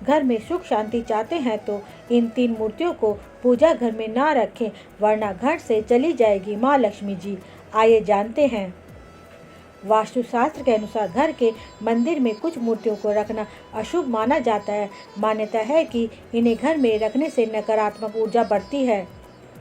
घर में सुख शांति चाहते हैं तो इन 3 मूर्तियों को पूजा घर में ना रखें, वरना घर से चली जाएगी माँ लक्ष्मी जी। आइए जानते हैं। वास्तुशास्त्र के अनुसार घर के मंदिर में कुछ मूर्तियों को रखना अशुभ माना जाता है। मान्यता है कि इन्हें घर में रखने से नकारात्मक ऊर्जा बढ़ती है।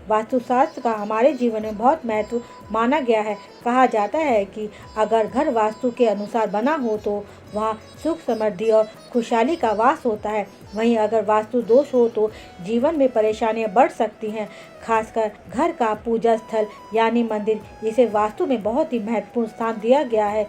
वास्तुशास्त्र का हमारे जीवन में बहुत महत्व माना गया है। कहा जाता है कि अगर घर वास्तु के अनुसार बना हो तो वहाँ सुख समृद्धि और खुशहाली का वास होता है। वहीं अगर वास्तु दोष हो तो जीवन में परेशानियाँ बढ़ सकती हैं। खासकर घर का पूजा स्थल यानी मंदिर, इसे वास्तु में बहुत ही महत्वपूर्ण स्थान दिया गया है।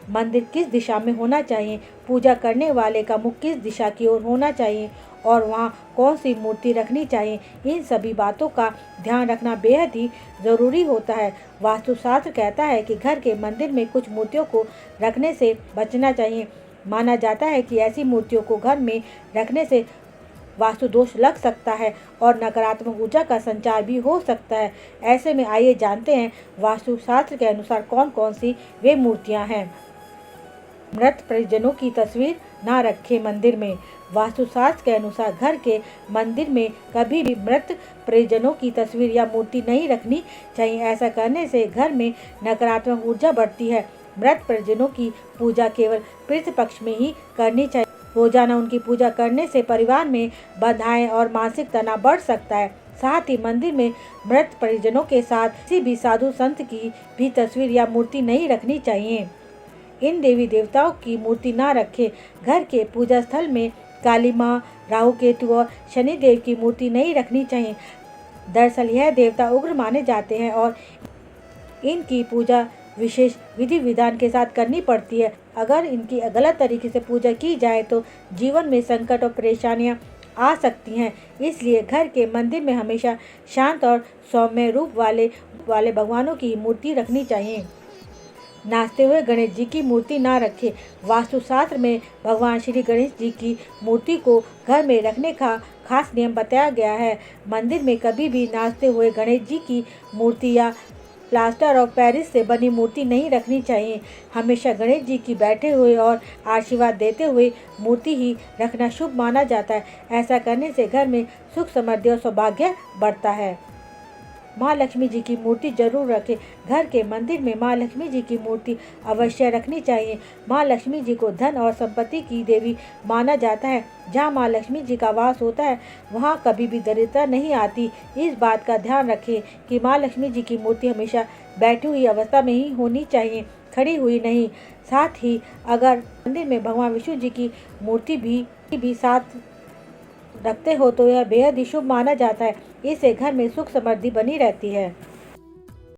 मंदिर किस दिशा में होना चाहिए, पूजा करने वाले का मुख किस दिशा की ओर होना चाहिए और वहाँ कौन सी मूर्ति रखनी चाहिए, इन सभी बातों का ध्यान रखना बेहद ही ज़रूरी होता है। वास्तुशास्त्र कहता है कि घर के मंदिर में कुछ मूर्तियों को रखने से बचना चाहिए। माना जाता है कि ऐसी मूर्तियों को घर में रखने से वास्तु दोष लग सकता है और नकारात्मक ऊर्जा का संचार भी हो सकता है। ऐसे में आइए जानते हैं वास्तुशास्त्र के अनुसार कौन कौन सी वे मूर्तियाँ हैं। मृत परिजनों की तस्वीर ना रखें मंदिर में। वास्तुशास्त्र के अनुसार घर के मंदिर में कभी भी मृत परिजनों की तस्वीर या मूर्ति नहीं रखनी चाहिए। ऐसा करने से घर में नकारात्मक ऊर्जा बढ़ती है। मृत परिजनों की पूजा केवल पितृ पक्ष में ही करनी चाहिए। रोजाना उनकी पूजा करने से परिवार में बाधाएं और मानसिक तनाव बढ़ सकता है। साथ ही मंदिर में मृत परिजनों के साथ किसी भी साधु संत की भी तस्वीर या मूर्ति नहीं रखनी चाहिए। इन देवी देवताओं की मूर्ति ना रखें। घर के पूजा स्थल में काली माँ, राहु केतु और शनिदेव की मूर्ति नहीं रखनी चाहिए। दरअसल यह देवता उग्र माने जाते हैं और इनकी पूजा विशेष विधि विधान के साथ करनी पड़ती है। अगर इनकी गलत तरीके से पूजा की जाए तो जीवन में संकट और परेशानियां आ सकती हैं। इसलिए घर के मंदिर में हमेशा शांत और सौम्य रूप वाले भगवानों की मूर्ति रखनी चाहिए। नाचते हुए गणेश जी की मूर्ति ना रखें। वास्तुशास्त्र में भगवान श्री गणेश जी की मूर्ति को घर में रखने का खास नियम बताया गया है। मंदिर में कभी भी नाचते हुए गणेश जी की मूर्ति या प्लास्टर ऑफ पेरिस से बनी मूर्ति नहीं रखनी चाहिए। हमेशा गणेश जी की बैठे हुए और आशीर्वाद देते हुए मूर्ति ही रखना शुभ माना जाता है। ऐसा करने से घर में सुख समृद्धि और सौभाग्य बढ़ता है। माँ लक्ष्मी जी की मूर्ति जरूर रखें। घर के मंदिर में माँ लक्ष्मी जी की मूर्ति अवश्य रखनी चाहिए। माँ लक्ष्मी जी को धन और संपत्ति की देवी माना जाता है। जहाँ माँ लक्ष्मी जी का वास होता है वहाँ कभी भी दरिद्रता नहीं आती। इस बात का ध्यान रखें कि माँ लक्ष्मी जी की मूर्ति हमेशा बैठी हुई अवस्था में ही होनी चाहिए, खड़ी हुई नहीं। साथ ही अगर मंदिर में भगवान विष्णु जी की मूर्ति भी साथ रखते हो तो यह बेहद ही शुभ माना जाता है। इससे घर में सुख समृद्धि बनी रहती है।